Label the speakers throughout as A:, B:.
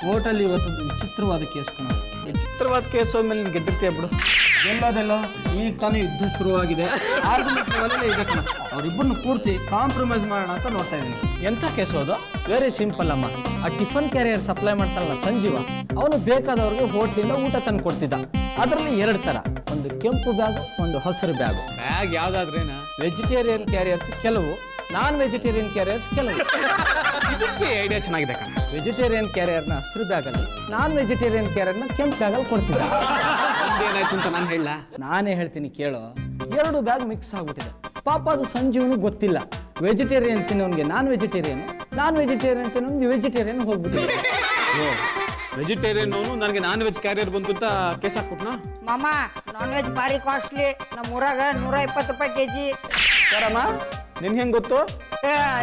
A: ಕೋರ್ಟಲ್ಲಿ ಇವತ್ತೊಂದು ವಿಚಿತ್ರವಾದ ಕೇಸ್ ಕಣ.
B: ವಿಚಿತ್ರವಾದ ಕೇಸ್ ಹೋದ್ಮೇಲೆ ನೀನು ಗೆದ್ದಿರ್ತೀಯ ಬಿಡು.
A: ಎಲ್ಲದೆಲ್ಲ ಈಗ ತಾನೇ ಯುದ್ಧ ಶುರುವಾಗಿದೆ. ಆರ್ಗ್ಯುಮೆಂಟ್ ಇದೆ ಕಣ. ಅವರಿಬ್ಬರನ್ನು ಕೂರಿಸಿ ಕಾಂಪ್ರಮೈಸ್ ಮಾಡೋಣ ಅಂತ ನೋಡ್ತಾ ಇದ್ದೀನಿ.
B: ಎಂಥ ಕೇಸು ಅದು?
A: ವೆರಿ ಸಿಂಪಲ್ ಅಮ್ಮ. ಆ ಟಿಫನ್ ಕ್ಯಾರಿಯರ್ ಸಪ್ಲೈ ಮಾಡ್ತಾನಲ್ಲ ಸಂಜೀವ, ಅವನು ಬೇಕಾದವ್ರಿಗೆ ಹೋಟ್ಲಿಂದ ಊಟ ತಂದು ಕೊಡ್ತಿದ್ದ. ಅದರಲ್ಲಿ 2 ಥರ, ಒಂದು ಕೆಂಪು ಬ್ಯಾಗು, ಒಂದು ಹಸಿರು ಬ್ಯಾಗು.
B: ಬ್ಯಾಗ್ ಯಾವ್ದಾದ್ರೇನ?
A: ವೆಜಿಟೇರಿಯನ್ ಕ್ಯಾರಿಯರ್ಸ್ ಕೆಲವು, ನಾನ್ ವೆಜಿಟೇರಿಯನ್ ಕ್ಯಾರಿಯರ್ಸ್ ಕೆಲವು.
B: ಇದಕ್ಕೆ ಐಡಿಯಾ ಚೆನ್ನಾಗಿದೆ ಕಣ.
A: ವೆಜಿಟೇರಿಯನ್ ಕ್ಯಾರಿಯರ್ನ ಹಸಿರು ಬ್ಯಾಗಲ್ಲಿ, ನಾನ್ ವೆಜಿಟೇರಿಯನ್ ಕ್ಯಾರಿಯರ್ನ ಕೆಂಪು ಬ್ಯಾಗಲ್ಲಿ ಕೊಡ್ತಿದ್ದ.
B: ಏನಾಯ್ತು ಅಂತ ನಾನು ಹೇಳ?
A: ನಾನೇ ಹೇಳ್ತೀನಿ ಕೇಳೋ. 2 ಬ್ಯಾಗ್ ಮಿಕ್ಸ್ ಆಗ್ಬಿಟ್ಟಿದೆ. ಪಾಪ ಅದು ಸಂಜೀವನು ಗೊತ್ತಿಲ್ಲ. ವೆಜಿಟೇರಿಯನ್ ತಿನ್ನೋನ್ಗೆ ನಾನ್ ವೆಜಿಟೇರಿಯನ್, ನಾನ್ ವೆಜಿಟೇರಿಯನ್ ತಿನ್ನೋನ್ಗೆ ವೆಜಿಟೇರಿಯನ್ ಹೋಗ್ಬಿಟ್ಟಿದೆ.
B: ವೆಜಿಟೇರಿಯನ್ ಅವನು ನನಗೆ ನಾನ್ ವೆಜ್ ಕ್ಯಾರಿಯರ್ ಬಂತು ಅಂತ ಕೇಸ್ ಹಾಕ್ಬಿಟ್ನಾ?
C: ಮಾಮ ನಾನ್ ವೆಜ್ ಭಾರಿ ಕಾಸ್ಟ್ಲಿ. ನಮ್ಮ ಊರಾಗ 120 ರೂಪಾಯಿ ಕೆಜಿ.
B: ಸರಮ್ಮ ನಿನ್ಗೆ ಹೆಂಗೆ ಗೊತ್ತು?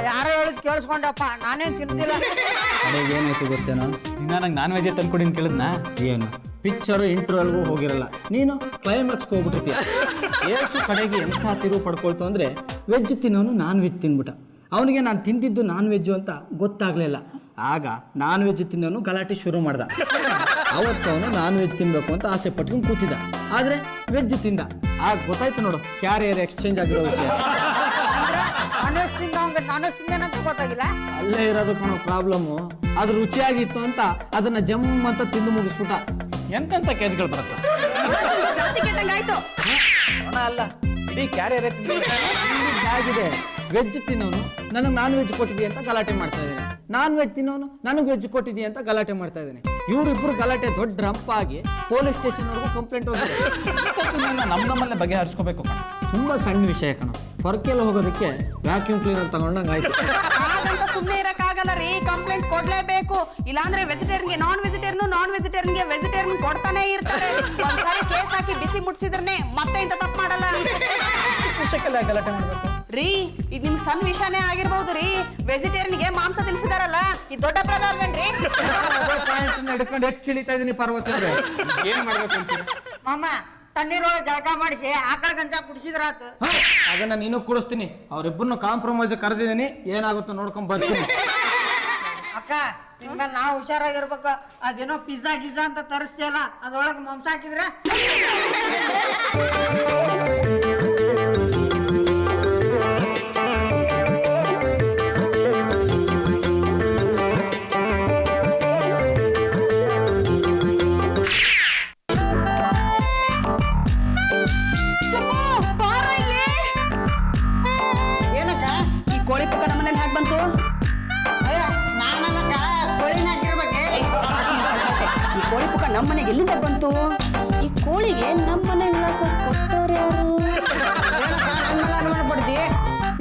C: ಯಾರೋ ಹೇಳಿದ್ ಕೇಳಿಸ್ಕೊಂಡಪ್ಪ, ನಾನೇನ್ ತಿಂತಿಲ್ಲ.
A: ಅಡಿಗೆ ಏನಾಯ್ತು ಗೊತ್ತೇನೋ?
B: ದಿನ ನಂಗೆ ನಾನ್ ವೆಜ್ ತಂದ್ಕೊಡಿ ಅಂತ ಕೇಳಿದ್ನಾ?
A: ಏನು ಪಿಕ್ಚರು ಇಂಟರ್ವಲ್ಗೂ ಹೋಗಿರಲ್ಲ, ನೀನು ಕ್ಲೈಮ್ಯಾಕ್ಸ್ಗೆ ಹೋಗ್ಬಿಟ್ಟಿರ್ತೀಯ. ಏಸು ಕಡೆಗೆ ಎಂಥ ತಿರುವು ಪಡ್ಕೊಳ್ತು ಅಂದರೆ, ವೆಜ್ ತಿನ್ನೋನು ನಾನ್ ವೆಜ್ ತಿನ್ಬಿಟ್ಟ. ಅವನಿಗೆ ನಾನು ತಿಂದಿದ್ದು ನಾನ್ ವೆಜ್ಜು ಅಂತ ಗೊತ್ತಾಗಲಿಲ್ಲ. ಆಗ ನಾನ್ ವೆಜ್ ತಿನ್ನೋನು ಗಲಾಟೆ ಶುರು ಮಾಡ್ದ. ಅವತ್ತು ಅವನು ನಾನ್ ವೆಜ್ ತಿನ್ಬೇಕು ಅಂತ ಆಸೆ ಪಟ್ಕೊಂಡು ಕೂತಿದ್ದ, ಆದರೆ ವೆಜ್ ತಿಂದ. ಆಗ ಗೊತ್ತಾಯ್ತು ನೋಡು ಕ್ಯಾರಿಯರ್ ಎಕ್ಸ್ಚೇಂಜ್ ಆಗಿರೋ ವಿಷಯ.
C: ನಾನ್ ತಿಂದ ಅವ್ಗೆ ನಾನ್ ತಿಂದೇನಂತ ಗೊತ್ತಾಗಿಲ್ಲ.
A: ಅಲ್ಲೇ ಇರೋದು ಕಾಣೋ ಪ್ರಾಬ್ಲಮ್ಮು. ಅದು ರುಚಿಯಾಗಿತ್ತು ಅಂತ ಅದನ್ನ ಜಮ್ ಅಂತ ತಿಂದು ಮುಗಿಸ್ಬಿಟ್ಟ.
B: ಎಂತೆಂಥ ಕೇಸ್ಗಳು ಬರುತ್ತೆ. ಅಲ್ಲ, ಇಡೀ ಕ್ಯಾರಿಯರ್
A: ಆಗಿದೆ. ವೆಜ್ ತಿನ್ನೋನು ನನಗೆ ನಾನ್ ವೆಜ್ ಕೊಟ್ಟಿದ್ದೀಯ ಅಂತ ಗಲಾಟೆ ಮಾಡ್ತಾ ಇದ್ದೇನೆ, ನಾನ್ ವೆಜ್ ತಿನ್ನೋನು ನನಗೆ ವೆಜ್ ಕೊಟ್ಟಿದ್ದೀಯ ಅಂತ ಗಲಾಟೆ ಮಾಡ್ತಾ ಇದ್ದೇನೆ. ಇವರಿಬ್ಬರು ಗಲಾಟೆ ದೊಡ್ಡ ರಂಪ ಆಗಿ ಪೊಲೀಸ್ ಸ್ಟೇಷನ್ವರೆಗೂ ಕಂಪ್ಲೇಂಟ್ ಹೋಗಿದೆ.
B: ನಮ್ಮಲ್ಲೇ ಬಗೆಹರಿಸ್ಕೋಬೇಕು ಕಣ.
A: ತುಂಬಾ ಸಣ್ಣ ವಿಷಯ ಕಣ. ಹೊರಕೆಲ್ಲ ಹೋಗೋದಕ್ಕೆ ವ್ಯಾಕ್ಯೂಮ್ ಕ್ಲೀನರ್ ತಗೊಂಡಂಗೆ ಆಯ್ತು.
D: ಸುಮ್ಮನೆ ಇರಕ್ಕಾಗಲ್ಲ ರೀ, ಕಂಪ್ಲೇಂಟ್ ಕೊಡ್ಲೇಬೇಕು. ಇಲ್ಲಾಂದ್ರೆ ವೆಜಿಟೇರಿಯನ್ಗೆ ನಾನ್ ವೆಜಿಟೇರಿಯನ್, ನಾನ್ ವೆಜಿಟೇರಿಯನ್ಗೆ ವೆಜಿಟೇರಿಯನ್ ಕೊಡ್ತಾನೆ ಇರ್ತಾರೆ. ಒಂದ್ಸಾರಿ ಕೇಸ್ ಹಾಕಿ ಬಿಸಿ ಮುಟ್ಸಿದ್ರೆ ಮತ್ತೆ ಇಂತ ತಪ್ಪು ಮಾಡಲ್ಲ.
B: ವಿಷಯಕ್ಕೆಲ್ಲ ಗಲಾಟೆ ಮಾಡಬೇಕು
D: ರೀ, ಇದು ನಿಮ್ಗೆ ಸಣ್ಣ ವಿಷಯನೇ ಆಗಿರ್ಬೋದು ರೀ. ವೆಜಿಟೇರಿಯನ್ಗೆ ಮಾಂಸ ತಿನ್ಸಿದಾರಲ್ಲ, ಇದು ದೊಡ್ಡ ಅಪರಾಧ ಅಲ್ವೇನ್ರಿ?
A: ಹಿಡ್ಕೊಂಡು ಹೆಚ್ಚು ಇಳಿತಾ ಇದೀನಿ ಪಾರ್ವತಿ.
B: ಏನ್ ಮಾಡ್ಬೇಕು ಅಂತೀರಿ?
C: ಮಾಮ ತಣ್ಣೀರೊಳಗೆ ಜಳಕ ಮಾಡಿಸಿ ಆಕಳ ಗಂಜ ಕುಡಿಸಿದ್ರಾತು.
A: ಅದನ್ನ ನೀನು ಕೂಡಿಸ್ತೀನಿ. ಅವ್ರಿಬ್ಬರನ್ನು ಕಾಂಪ್ರಮೈಸ್ ಕರೆದಿದ್ದೀನಿ, ಏನಾಗುತ್ತೋ ನೋಡ್ಕೊಂಡ್ ಬರ್ತೀನಿ.
C: ಅಕ್ಕ ಇನ್ಮೇಲೆ ನಾವು ಹುಷಾರಾಗಿರ್ಬೇಕು. ಅದೇನೋ ಪಿಜ್ಜಾ ಗಿಜ್ಜಾ ಅಂತ ತರಿಸ್ತೀಯಲ್ಲ, ಅದ್ರೊಳಗೆ ಮಾಂಸ ಹಾಕಿದ್ರೆ
D: ಕೋಳಿ ಪಕ್ಕ ನಮ್ಮನೇಲಿ ಹ್ಯಾಕ್ ಬಂತು?
C: ನಾನಲ್ಲಕ್ಕ ಕೋಳಿನ ಹಾಕಿರ್ಬೇಕೆ.
D: ಈ ಕೋಳಿ ಪಕ್ಕ ನಮ್ಮ ಮನೆಗೆ ಎಲ್ಲಿಂದ ಬಂತು? ಈ ಕೋಳಿಗೆ ನಮ್ಮ ಮನೆ ವಿಳಾಸ ಕೊಟ್ಟವ್ರು ಯಾರು?
C: ಮಾಡ್ಬಿಡ್ತಿ.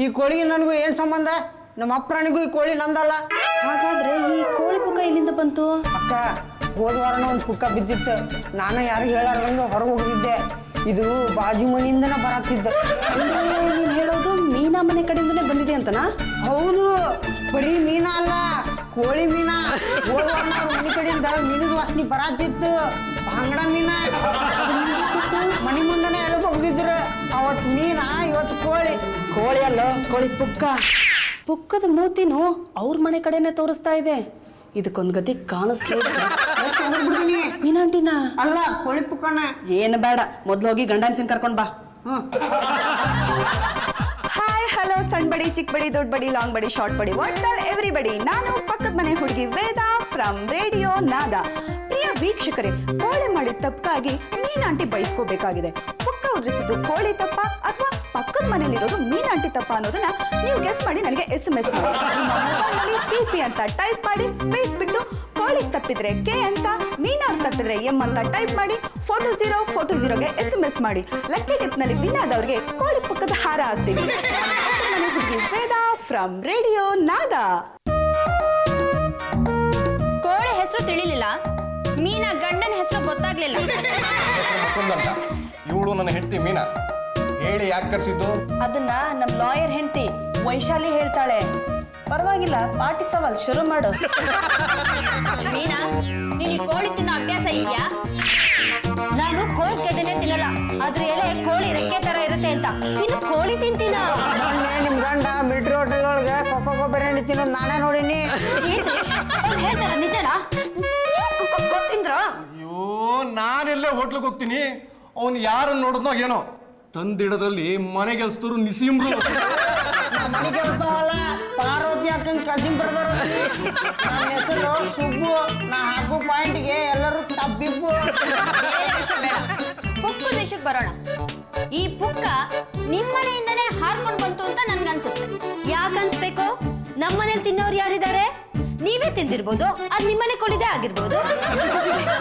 C: ಈ ಕೋಳಿಗೆ ನನಗೂ ಏನ್ ಸಂಬಂಧ? ನಮ್ಮ ಅಪ್ಪನಿಗೂ ಈ ಕೋಳಿ ನಂದಲ್ಲ.
D: ಹಾಗಾದ್ರೆ ಈ ಕೋಳಿ ಪಕ್ಕ ಎಲ್ಲಿಂದ ಬಂತು?
C: ಅಕ್ಕ ಹೋದ ವಾರನ ಒಂದು ಕುಕ್ಕ ಬಿದ್ದಿತ್ತು. ನಾನು ಯಾರು ಹೇಳಾರ್ದಂಗೆ ಹೊರಗೆ ಹೋಗಿದ್ದೆ. ಇದು ಬಾಜು ಮನೆಯಿಂದನ ಬರತ್ತಿದ್ದ.
D: ನೀನ್ ಹೇಳೋದು ಮೀನಾ ಮನೆ ಕಡೆಯಿಂದನೇ ಬಂದಿದೆ ಅಂತನಾ?
C: ಹೌದು, ಬರೀ ಮೀನ ಅಲ್ಲ, ಕೋಳಿ ಮೀನ. ಹೋದ ವಾರ ಮನೆ ಕಡೆಯಿಂದ ಮೀನದ ವಾಸನೆ ಬರತ್ತಿತ್ತು. ಭಾಂಗಡ ಮೀನ ಮನೆ ಮುಂದನೆ ಎಲ್ಲ ಹೋಗಿದ್ರು. ಅವತ್ತು ಮೀನ, ಇವತ್ತು ಕೋಳಿ.
D: ಕೋಳಿ ಅಲ್ಲ, ಕೋಳಿ ಪುಕ್ಕ. ಪುಕ್ಕದ ಮೂತಿನೂ ಅವ್ರ ಮನೆ ಕಡೆನೆ ತೋರಿಸ್ತಾ ಇದೆ. ಇದಕ್ಕೊಂದು ಗತಿ ಕಾಣಿಸ್ಲಿಲ್ಲ. ಮೀನಾಂಟಿನ
C: ಅಲ್ಲ, ಕೋಳಿ ಪುಕ್ಕನ.
D: ಏನು ಬೇಡ, ಮೊದ್ಲು ಹೋಗಿ ಗಂಡನ ತಿನ್ ಕರ್ಕೊಂಡ್ ಬಾ. ಹಾಯ್ ಹಲೋ, ಸಣ್ಣ ಬಡಿ, ಚಿಕ್ಕ ಬಡಿ, ದೊಡ್ಡ ಬಡಿ, ಲಾಂಗ್ ಬಡಿ, ಶಾರ್ಟ್ ಬಡಿ, ವಾಟ್ ಎವ್ರಿಬಡಿ. ನಾನು ಪಕ್ಕದ ಮನೆ ಹುಡುಗಿ ವೇದ ಫ್ರಮ್ ರೇಡಿಯೋ ನಾದ. ಪ್ರಿಯ ವೀಕ್ಷಕರೇ, ಕೋಳಿ ಮಾಡಿದ ತಪ್ಪಾಗಿ ಮೀನಾಂಟಿ ಬಯಸ್ಕೋಬೇಕಾಗಿದೆ. ಪುಕ್ಕ ಉದ್ರಿಸಿದ್ದು ಕೋಳಿ ತಪ್ಪ ಅಥವಾ ಪಕ್ಕದ ಮನೇಲಿರೋದು ಮೀನಾಂಟಿ ತಪ್ಪ ಅನ್ನೋದನ್ನ ನೀವು ಗೆಸ್ ಮಾಡಿ ನನಗೆ SMS ಮಾಡಿ. PP ಅಂತ ಟೈಪ್ ಮಾಡಿ, ಸ್ಪೇಸ್ ಬಿಟ್ಟು ಕೋಳಿ ತಪ್ಪಿದ್ರೆ K ಅಂತ, ಮೀನಾ ತಪ್ಪಿದ್ರೆ M ಅಂತ ಟೈಪ್ ಮಾಡಿ, ಫೋಟೋ 0 SMS ಮಾಡಿ. ಲಕ್ಕಿ ಟಿಪ್ನಲ್ಲಿ ವಿನ್ ಆದವ್ರಿಗೆ ಕೋಳಿ ಪಕ್ಕದ ಹಾರ ಹಾಕ್ತೀವಿ. ಮನೆ ಹುಡುಗಿ ವೇದ ಫ್ರಮ್ ರೇಡಿಯೋ ನಾದ.
E: ಕೋಳಿ ಹೆಸರು ತಿಳಿಲಿಲ್ಲ, ಮೀನಾ ಗಂಡನ ಹೆಸರು ಗೊತ್ತಾಗ್ಲಿಲ್ಲ.
F: ಇವಳು ನನ್ನ ಹೆಂಡತಿ ಮೀನಾ. ಹೇಳಿ ಯಾಕೆ ಕರ್ಸಿದ್ದು?
D: ಅದನ್ನ ನಮ್ಮ ಲಾಯರ್ ಹೆಂಡತಿ ವೈಶಾಲಿ ಹೇಳ್ತಾಳೆ. ಪರವಾಗಿಲ್ಲ, ಪಾರ್ಟಿ ಸವಾಲ್ ಶುರು ಮಾಡು.
E: ಮೀನಾ, ನೀನು ಕೋಳಿ ತಿನ್ನೋ ಅಭ್ಯಾಸ ಇದೆಯಾ? ನಾನು ಕೋಳಿ ಗೆಡ್ಡೆನೆ ತಿನ್ನಲ್ಲ, ಅದ್ರ ಎಲೆ ಕೋಳಿ ರೆಕ್ಕೆ ತರ ಇರುತ್ತೆ ಅಂತ. ನೀನು ಕೋಳಿ ತಿಂತೀನ?
C: ಮೊನ್ನೆ ನಿಮ್ ಗಂಡ ಮಿಲಿಟರಿ ಹೋಟೆಲ್ ಒಳಗೆ ಕೊಕ್ಕೋ ಬಿರಿಯಾನಿ ತಿನ್ನೋದು ನಾನೇ ನೋಡಿನಿ.
E: ಹೇಳ್ತಾರ ನಿಜನಾ?
F: ಯಾವುದೇ ಹೋಟ್ಲಿಗೆ ಹೋಗ್ತೀನಿ, ಅವ್ನು ಯಾರನ್ನು ನೋಡಿದ್ನೋ ಏನೋ ತಂದಿಡೋದ್ರಲ್ಲಿ ಮನೆ ಕೆಲಸದವರು ನಿಸೀಮ್ರು.
C: ಮನೆ ಕೆಲಸವಲ್ಲ, ಪಾರ್ವತಿ ಅಕ್ಕನ ಕಸಿನ್ ಬ್ರದರ್. ನನ್ನ ಹೆಸರು ಸುಬ್ಬು. ನಾ ಹಾಕೋ ಪಾಯಿಂಟ್ಗೆ ಎಲ್ಲರೂ ತಬ್ಬಿಬ್ಬು.
E: ಬೇರೆ ವಿಷಯ ಬೇಡ, ಪುಕ್ಕ ವಿಷಯಕ್ಕೆ ಬರೋಣ. ಈ ಪುಕ್ಕ ನಿಮ್ಮನೆಯಿಂದನೇ ಹಾರ್ಕೊಂಡು ಬಂತು ಅಂತ ನನ್ಗನ್ಸುತ್ತೆ. ಯಾಕನ್ಸ್ಬೇಕು? ನಮ್ಮನೇಲಿ ತಿನ್ನೋರು ಯಾರಿದ್ದಾರೆ? ನೀವೇ ತಿಂದಿರ್ಬೋದು, ಅದು ನಿಮ್ಮನೆ ಕೊಡಿದೆ ಆಗಿರ್ಬೋದು.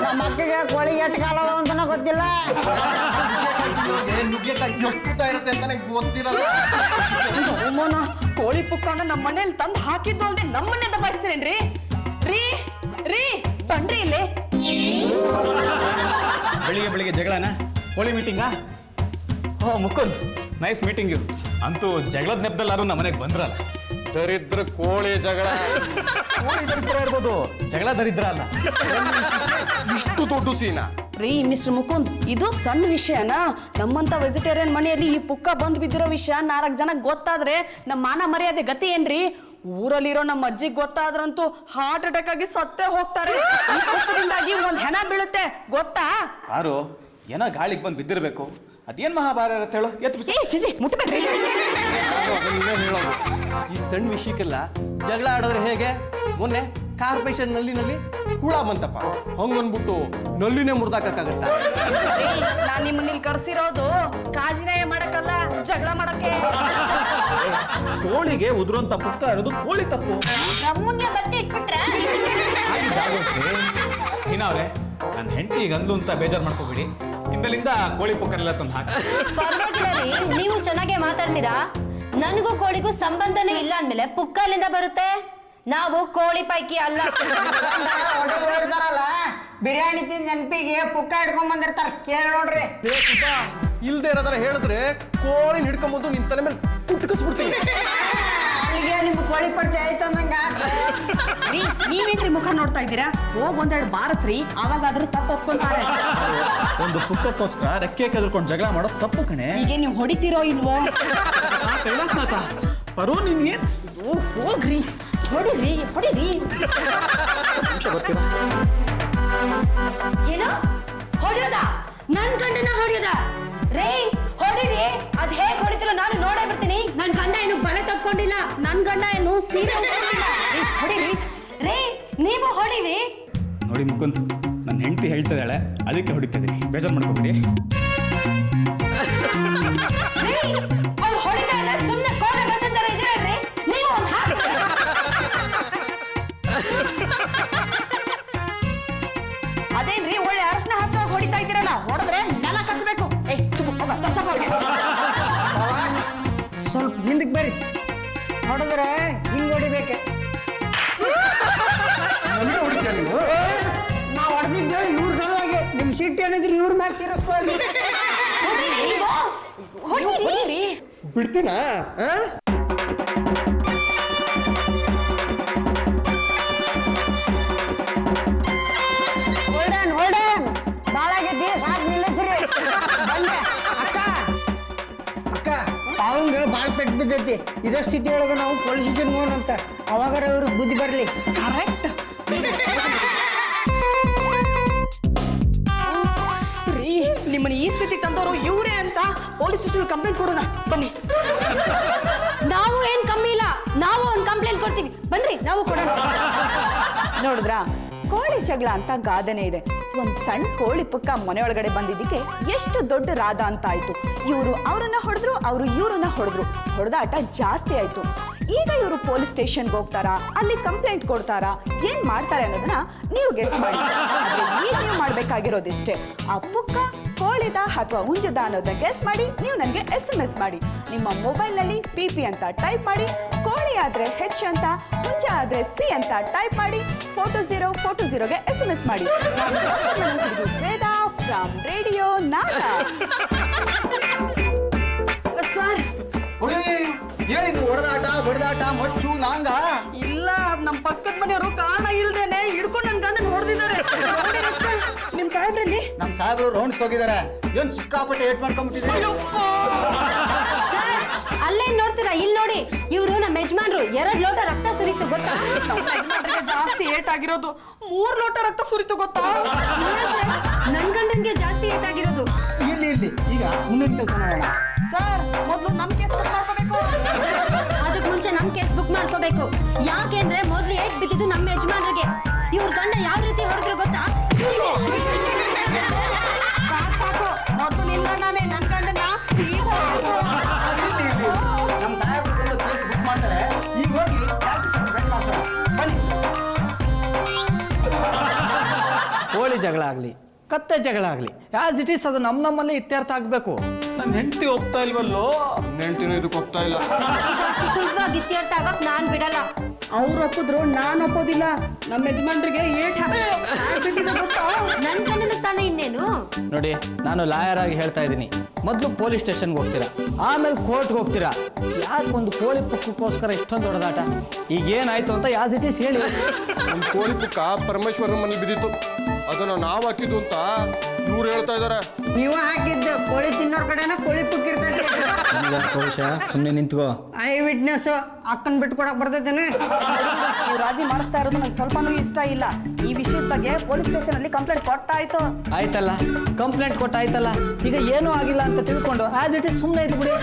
C: ನಮ್ಮ ಅಕ್ಕಗೆ ಕೋಳಿಗೆ ಎಷ್ಟು ಕಾಲ ಅದಾವ ಅಂತನೂ ಗೊತ್ತಿಲ್ಲ.
F: ನುಗ್ಗೆಕಾಯಿ ಎಷ್ಟು ಊಟ ಇರುತ್ತೆ ಅಂತ ನನಗೆ ಗೊತ್ತಿರಲ್ಲ.
D: ಅವಮಾನ. ಕೋಳಿ ಪುಕ್ಕನ ನಮ್ಮ ಮನೇಲಿ ತಂದು ಹಾಕಿದ್ದು ಅಲ್ದೆ ನಮ್ಮನ್ನೇ ದಬಾಯಿಸ್ತೀರೇನ್ರಿ? ರೀ ರೀ ಬನ್ರಿ ಇಲ್ಲಿ.
B: ಬೆಳಿಗ್ಗೆ ಬೆಳಿಗ್ಗೆ ಜಗಳನ? ಕೋಳಿ ಮೀಟಿಂಗಾ? ಓ ಮುಕುಂದ್, ನೈಸ್ ಮೀಟಿಂಗ್ ಯು. ಅಂತೂ ಜಗಳದ ನೆಪದಲ್ಲಾರು ನಮ್ಮ ಮನೆಗೆ ಬಂದ್ರಲ್ಲ.
F: ದರಿದ್ರ ಕೋಳಿ ಜಗಳ.
B: ಕೋಳಿ ದರಿದ್ರ ಇರ್ಬೋದು, ಜಗಳ ದರಿದ್ರ ಅಲ್ಲ.
F: ಇಷ್ಟು ದೊಡ್ಡ ಸೀನಾ?
G: ರೀ ಮಿಸ್ಟರ್ ಮುಕುಂದ್, ಇದು ಸಣ್ಣ ವಿಷಯನಾ? ನಮ್ಮಂತ ವೆಜಿಟೇರಿಯನ್ ಮನೆಯಲ್ಲಿ ಈ ಪುಕ್ಕ ಬಂದು ಬಿದ್ದಿರೋ ವಿಷಯ 4 ಜನಕ್ಕೆ ಗೊತ್ತಾದ್ರೆ ನಮ್ಮ ಮಾನ ಮರ್ಯಾದೆ ಗತಿ ಏನ್ರಿ? ಊರಲ್ಲಿರೋ ನಮ್ಮ ಅಜ್ಜಿಗೆ ಗೊತ್ತಾದ್ರಂತೂ ಹಾರ್ಟ್ ಅಟ್ಯಾಕ್ ಆಗಿ ಸತ್ತೇ ಹೋಗ್ತಾರೆ. ಈ ಪುಕ್ಕದಿಂದಾಗಿ ಒಂದ್ ಹೆಣ ಬೀಳುತ್ತೆ ಗೊತ್ತಾ?
H: ಯಾರು ಏನೋ ಗಾಳಿಗೆ ಬಂದು ಬಿದ್ದಿರ್ಬೇಕು. ಅದೇನ್ ಮಹಾಭಾರ ಇರತ್ತೆ ಹೇಳು, ಎತ್ತು ಬಿಸಿ.
G: ಚಿಜಿ ಮುಟ್ಬೇಡ್ರಿ.
F: ಈ ಸಣ್ಣ ವಿಷಯಕ್ಕೆಲ್ಲ ಜಗಳ ಆಡೋದ್ರೆ ಹೇಗೆ? ಮೊನ್ನೆ ಕಾರ್ಪೊರೇಷನ್ ನಲ್ಲಿನಲ್ಲಿ ಹುಳ ಬಂತಪ್ಪ, ಹಂಗನ್ಬಿಟ್ಟು ನಲ್ಲಿನೇ ಮುರಿದಾಕಕ್ಕಾಗತ್ತ?
G: ನಾನ್ ನಿಮ್ಮನ್ನ ಇಲ್ಲಿ ಕರ್ಸಿರೋದು ಕಾಜಿನಾಯ ಮಾಡಕ್ಕಲ್ಲ, ಜಗಳ ಮಾಡಕ್ಕೆ.
H: ಕೋಳಿಗೆ ಉದುರುವಂತ ಪುಕ್ಕ ಇರೋದು ಕೋಳಿ ತಪ್ಪು.
E: ನಮ್ಮನ್ನೇ ಬತ್ತಿ ಇಟ್ಬಿಟ್ರೆ
B: ಅವ್ರೆ, ನನ್ನ ಹೆಂಡತಿ ಈಗ ಅಂದ್ಲು ಅಂತ ಬೇಜಾರು ಮಾಡ್ಕೋಬೇಡಿ. ಇನ್ಮೇಲಿಂದ ಕೋಳಿ ಪುಕ್ಕರೆಲ್ಲ ತಂದು ಹಾಕಿ.
E: ಪರವಾಗಿಲ್ಲ ರೀ, ನೀವು ಚೆನ್ನಾಗೇ ಮಾತಾಡ್ತೀರಾ. ನನಗೂ ಕೋಳಿಗೂ ಸಂಬಂಧನೇ ಇಲ್ಲ ಅಂದ್ಮೇಲೆ ಪುಕ್ಕ ಎಲ್ಲಿಂದ ಬರುತ್ತೆ? ನಾವು ಕೋಳಿ ಪೈಕಿ ಅಲ್ಲ.
C: ಹೋಟೆಲ್ ಹೇಳ್ತಾರಲ್ಲ, ಬಿರಿಯಾನಿ ತಿಂದ ನೆನಪಿಗೆ ಪುಕ್ಕ ಇಟ್ಕೊಂಡ್ ಬಂದಿರ್ತಾರ, ಕೇಳಿ ನೋಡ್ರಿ.
F: ಇಲ್ದೇ ಇರೋದ್ರ ಹೇಳಿದ್ರೆ ಕೋಳಿ ಹಿಡ್ಕೊಂಬಂದು ನಿನ್ ತಲೆ ಮೇಲೆ ಕುಟ್ಕಿಸ್ಬಿಡ್ತೀನಿ.
C: ಅಲ್ಲಿಗೆ ನಿಮ್ಗೆ ಕೋಳಿ ಪರಿಚಯ ಆಯ್ತು ಅಂದಂಗ.
G: ರೀ ನೀವೇನ್ರಿ ಮುಖ ನೋಡ್ತಾ ಇದ್ದೀರಾ? ಹೋಗ್ ಒಂದೆರಡು ಬಾರಸ್ರಿ, ಅವಾಗಾದ್ರೂ ತಪ್ಪು ಒಪ್ಕೊಂತಾರೆ.
H: ಒಂದು ಪುಕ್ಕಕ್ಕೋಸ್ಕರ ರೆಕ್ಕೆ ಕೆದರ್ಕೊಂಡು ಜಗಳ ಮಾಡೋದು ತಪ್ಪು ಕಣೆ.
G: ಹೀಗೆ ನೀವು ಹೊಡಿತೀರೋ ಇಲ್ವೋ?
H: ಕೈಲಾಸನಾಥ ಪರು ನಿನ್ಗೆ
G: ಹೋಗ್ರಿ, ಹೊಡಿರಿ ಹೊಡಿರಿ.
E: ಏನು ಹೊಡಿಯೋದ? ನನ್ ಗಂಡನ ಹೊಡಿಯೋದ? ರೇ ಹೊಡಿರಿ, ಅದ್ ಹೇಗ್ ಹೊಡಿತಿಲ್ಲ ನಾನು ನೋಡೇ ಬಿಡ್ತೀನಿ. ನನ್ ಗಂಡ ಏನು ಬಳೆ ತಪ್ಕೊಂಡಿಲ್ಲ, ನನ್ ಗಂಡ ಏನು ಸೀರೆ ಉಟ್ಕೊಂಡಿಲ್ಲ. ಹೊಡಿರಿ ರೇ, ನೀವು ಹೊಡಿರಿ.
B: ನೋಡಿ ಮುಕುಂದ್, ನನ್ನ ಹೆಂಡತಿ ಹೇಳ್ತಿದ್ದಾಳೆ, ಅದಕ್ಕೆ ಹೊಡಿತಿದ್ದೀನಿ, ಬೇಜಾರು ಮಾಡ್ಕೋಬೇಡಿ.
E: ಅವ್ರು ಹೊಡಿತಾ ಇಲ್ಲ, ಸುಮ್ಮನೆ ಕೋಳೆ ಬಸಂತರ ಇದ್ರಿ. ನೀವು ಒಂದು ಹಾಕಿ.
G: ಅದೇನ್ರಿ ಒಳ್ಳೆ ಅರಶಿನ ಹಚ್ಚೋಗಿ ಹೊಡಿತಾ ಇದ್ದೀರಲ್ಲ, ಹೊಡೆದ್ರೆ ನೆಲ ಕಚ್ಚಬೇಕು.
C: ಸ್ವಲ್ಪ ಹಿಂದಕ್ಕೆ ಬರ್ರಿ, ಹೊಡೆದ್ರೆ ಹಿಂಗ್ ಹೊಡಿಬೇಕು. ನಾ ಹೊಡೆದಿದ್ದೆ ಇವ್ರ ಸಲುವಾಗಿ. ನಿಮ್ ಸಿಟ್ಟು ಏನಿದ್ರಿ ಇವ್ರ ಮ್ಯಾಗ ತೀರಿಸ್ಕೊಳ್ಳಿ.
G: ಹೊಡಿರಿ.
F: ಬಿಡ್ತೀನಾ?
C: ಹೊಲ್ಡನ್ ಹೊಲ್ಡನ್ ಬಾಳಾಗೈತಿ, ಸಾಕ್ ನಿಲ್ಲಿಸ್ರಿ. ಬಂದೆ ಅಕ್ಕ. ಅಕ್ಕ ಅವಂಗ ಬಾಳ್ ಪೆಟ್ಟು ಬಿದ್ದೈತಿ. ಇದೇ ಸ್ಥಿತಿ ಒಳಗೆ ನಾವು ಪೊಲೀಸ್ ಸ್ಟೇಷನ್ ಹೋಗೋಣ ಅಂತ. ಅವಾಗಾರ ಅವ್ರಿಗೆ ಬುದ್ಧಿ ಬರ್ಲಿ.
G: ಕರೆಕ್ಟ್ ರೀ, ನಿಮ್ಮನ್ನ ಈ ಸ್ಥಿತಿ ತಂದವರು ಇವರೇ ಅಂತ ಪೊಲೀಸ್ ಸ್ಟೇಷನ್ ಕಂಪ್ಲೇಂಟ್ ಕೊಡೋಣ ಬನ್ನಿ.
E: ನಾವು ಏನ್ ಕಮ್ಮಿ ಇಲ್ಲ, ನಾವು ಒಂದು ಕಂಪ್ಲೇಂಟ್ ಕೊಡ್ತೀವಿ, ಬನ್ರಿ ನಾವು ಕೊಡೋಣ.
D: ನೋಡಿದ್ರಾ, ಕೋಳಿ ಜಗಳ ಅಂತ ಗಾದೆನೇ ಇದೆ. ಒಂದ್ ಸಣ್ಣ ಕೋಳಿ ಪುಕ್ಕ ಮನೆಯೊಳಗಡೆ ಬಂದಿದ್ದಕ್ಕೆ ಎಷ್ಟು ದೊಡ್ಡ ರಾಧ ಅಂತ ಆಯ್ತು. ಇವರು ಅವರನ್ನ ಹೊಡೆದ್ರು, ಅವರು ಇವ್ರನ್ನ ಹೊಡೆದ್ರು, ಹೊಡೆದಾಟ ಜಾಸ್ತಿ ಆಯ್ತು. ಈಗ ಇವರು ಪೊಲೀಸ್ ಸ್ಟೇಷನ್ಗೆ ಹೋಗ್ತಾರಾ, ಅಲ್ಲಿ ಕಂಪ್ಲೇಂಟ್ ಕೊಡ್ತಾರಾ, ಏನ್ ಮಾಡ್ತಾರೆ ಅನ್ನೋದನ್ನ ನೀವು ಗೆಸ್ ಮಾಡಿ. ಆದ್ರೆ ಈಗ ನೀವು ಮಾಡ್ಬೇಕಾಗಿರೋದಿಷ್ಟೇ, ಆ ಪುಕ್ಕ ಕೋಳಿದ ಅಥವಾ ಹುಂಜದ ಅನ್ನೋದನ್ನ ಗೆಸ್ ಮಾಡಿ ನೀವು ನನಗೆ SMS ಮಾಡಿ. ನಿಮ್ಮ ಮೊಬೈಲ್ನಲ್ಲಿ PP ಅಂತ ಟೈಪ್ ಮಾಡಿ, ಕೋಳಿ ಆದ್ರೆ H ಅಂತ, ಹುಂಜ ಆದ್ರೆ C ಅಂತ ಟೈಪ್ ಮಾಡಿ, 42040ಗೆ SMS ಮಾಡಿ. ವೇದ ಫ್ರಮ್ ರೇಡಿಯೋ ನಾದಾ.
G: ಸರ್
F: ಏನಿದು ಹೊಡೆದಾಟ ಬಡಿದಾಟ ಮಚ್ಚು ಲಾಂಗ?
G: ಇಲ್ಲ, ನಮ್ಮ ಪಕ್ಕದ ಮನೆಯವರು ಕಾರಣ ಇಲ್ದೇನೆ ಹಿಡ್ಕೊಂಡು ನನ್ನ ಗಂಡನ ಹೊಡೆದಿದ್ದಾರೆ. ನಿಮ್ ಸಾಹೇಬ್ರಲ್ಲಿ
A: ನಮ್ಮ ಸಾಹೇಬರು ರೌಂಡ್ಸ್ ಹೋಗಿದ್ದಾರೆ. ಏನ್ ಸಿಕ್ಕಾಪಟ್ಟೆ ಏಟ್ ಮಾಡ್ಕೊಂಡ್ಬಿಟ್ಟಿದ್ದಾರೆ.
E: ಸರ್, ಅಲ್ಲೇ ನೋಡ್ತೀರಾ, ಇಲ್ಲಿ ನೋಡಿ, ಇವ್ರು ನಮ್ಮ ಯಜಮಾನ್ರು 2 ಲೋಟ ರಕ್ತ ಸುರಿತು ಗೊತ್ತಾ?
G: ನಮ್ಮ ಯಜಮಾನ್ರಿಗೆ ಜಾಸ್ತಿ ಏಟಾಗಿರೋದು 3 ಲೋಟ ರಕ್ತ ಸುರಿತು ಗೊತ್ತಾ?
E: ಇಲ್ಲ ಸರ್, ನನ್ ಗಂಡನ್ಗೆ ಜಾಸ್ತಿ ಏಟಾಗಿರೋದು.
C: ಇರ್ಲಿ ಈಗ ಮುಂದಿನ ಕೆಲಸ ಮಾಡೋಣ.
G: ಸರ್ ಮೊದಲು ನಮ್ಮ ಕೇಸ್ ಮಾಡ್ಕೋಬೇಕು.
E: ಅದಕ್ ಮುಂಚೆ ನಮ್ ಕೇಸ್ ಬುಕ್ ಮಾಡ್ಕೋಬೇಕು. ಯಾಕೆಂದ್ರೆ ಮೊದ್ಲು ಏಟ್ ಬಿದ್ದಿದ್ದು ನಮ್ಮ ಯಜಮಾನ್ರಿಗೆ. ಇವ್ರ ಗಂಡ ಯಾವ ರೀತಿ ಹೊಡೆದ್ರು ಗೊತ್ತಾ?
G: ಸಾಕು ಮೊದಲು ನಿನ್ನ ನಾನೇ ನನ್ನ ಗಂಡನ
C: ನಮ್ಮ ಸಾಹೇಬರು ಕೇಸ್ ಬುಕ್ ಮಾಡ್ತಾರೆ. ಈಗ ಹೋಗಿ ಡಾಕ್ಟರ್ ಸರ್ಟಿಫಿಕೇಟ್ ಮಾಡ್ಸೋಣ ಬನ್ನಿ.
A: ಕೋಳಿ ಜಗಳ ಆಗಲಿ ಕತ್ತೆ ಜಗಳ ಆಗಲಿ ಆಸ್ ಇಟ್ ಈಸ್ ಅದು ನಮ್ಮಲ್ಲೇ ಇತ್ಯರ್ಥ ಆಗಬೇಕು.
B: ನನ್ನ ಹೆಂಡತಿ ಹೋಗ್ತಾ ಇಲ್ವಲ್ಲೋ.
F: ನೆಂಟಿನ ಇದಕ್ಕೆ ಹೋಗ್ತಾ ಇಲ್ಲ.
E: ಅಷ್ಟು ಸುಲಭವಾಗಿ ಇತ್ಯರ್ಥ ಆಗಕ್ ನಾನ್ ಬಿಡಲ್ಲ.
G: ಅವ್ರು ಒಪ್ಪಿದ್ರು ನಾನು ಒಪ್ಪೋದಿಲ್ಲ. ನಮ್ಮ ಯಜಮಾನ್ರಿಗೆ ಏಟ್ ಗೊತ್ತಾ?
E: ನನ್ ಗಂಡನ ತಾನೇ ಇನ್ನೇನು.
A: ನೋಡಿ, ನಾನು ಲಾಯರ್ ಆಗಿ ಹೇಳ್ತಾ ಇದ್ದೀನಿ, ಮೊದಲು ಪೊಲೀಸ್ ಸ್ಟೇಷನ್ಗೆ ಹೋಗ್ತೀರಾ, ಆಮೇಲೆ ಕೋರ್ಟ್ಗೆ ಹೋಗ್ತೀರಾ. ಯಾಕೆ ಒಂದು ಕೋಳಿ ಪುಕ್ಕಕ್ಕೋಸ್ಕರ ಇಷ್ಟೊಂದು ದೊಡ್ಡದಾಟ? ಈಗ ಏನಾಯ್ತು ಅಂತ ಯಾಸ್ ಇಟ್ ಈಸ್ ಹೇಳಿ.
F: ನಮ್ಮ ಕೋಳಿ ಪುಕ್ಕ ಪರಮೇಶ್ವರನ ಮನೇಲಿ ಬಿದ್ದಿತ್ತು, ಅದನ್ನ ನಾವು ಹಾಕಿದ್ದು ಅಂತ ಇವ್ರು ಹೇಳ್ತಾ ಇದಾರೆ.
C: ನೀವ ಹಾಕಿದ್ದು ಕೋಳಿ ತಿನ್ನೋರ್ ಕಡೆನ ಕೋಳಿ ಪುಕ್ ಇರ್ತೈತಿ.
A: ಸುಮ್ಮನೆ ನಿಂತ್ಕೋ.
C: ಐ ವಿಟ್ನೆಸ್ ಅಕ್ಕನ್ ಬಿಟ್ಕೊಡಕ್ ಬರ್ತೈತೇನೆ.
G: ನೀವು ರಾಜಿ ಮಾಡಿಸ್ತಾ ಇರೋದು ನಂಗೆ ಸ್ವಲ್ಪನೂ ಇಷ್ಟ ಇಲ್ಲ. ಈ ವಿಷಯದ ಬಗ್ಗೆ ಪೊಲೀಸ್ ಸ್ಟೇಷನ್ ಅಲ್ಲಿ ಕಂಪ್ಲೇಂಟ್ ಕೊಟ್ಟಾಯ್ತು.
A: ಆಯ್ತಲ್ಲ, ಕಂಪ್ಲೇಂಟ್ ಕೊಟ್ಟಾಯ್ತಲ್ಲ, ಈಗ ಏನೂ ಆಗಿಲ್ಲ ಅಂತ ತಿಳ್ಕೊಂಡು ಆಸ್ ಇಟ್ ಈಸ್ ಸುಮ್ಮನೆ ಇದ್ದು ಬಿಡಿ.